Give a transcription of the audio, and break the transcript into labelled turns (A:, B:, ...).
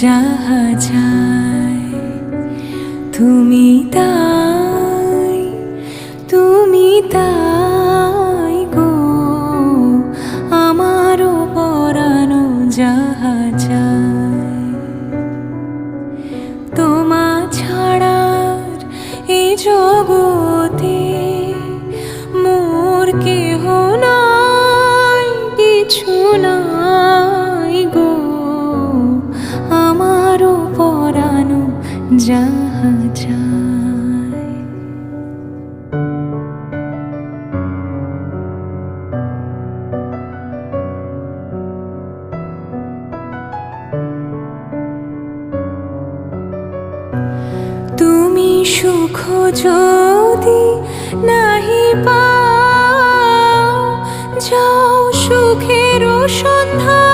A: যাহা চাই তুমি তাই, তুমি তাই গো, আমারও পরানো যাহা চাই। তোমা ছাড়ার এই জগতে মোর কেহ নাই, কিছু নাই গো, আমারও পরানো যাহা চাই। তুমি সুখ যদি নাহি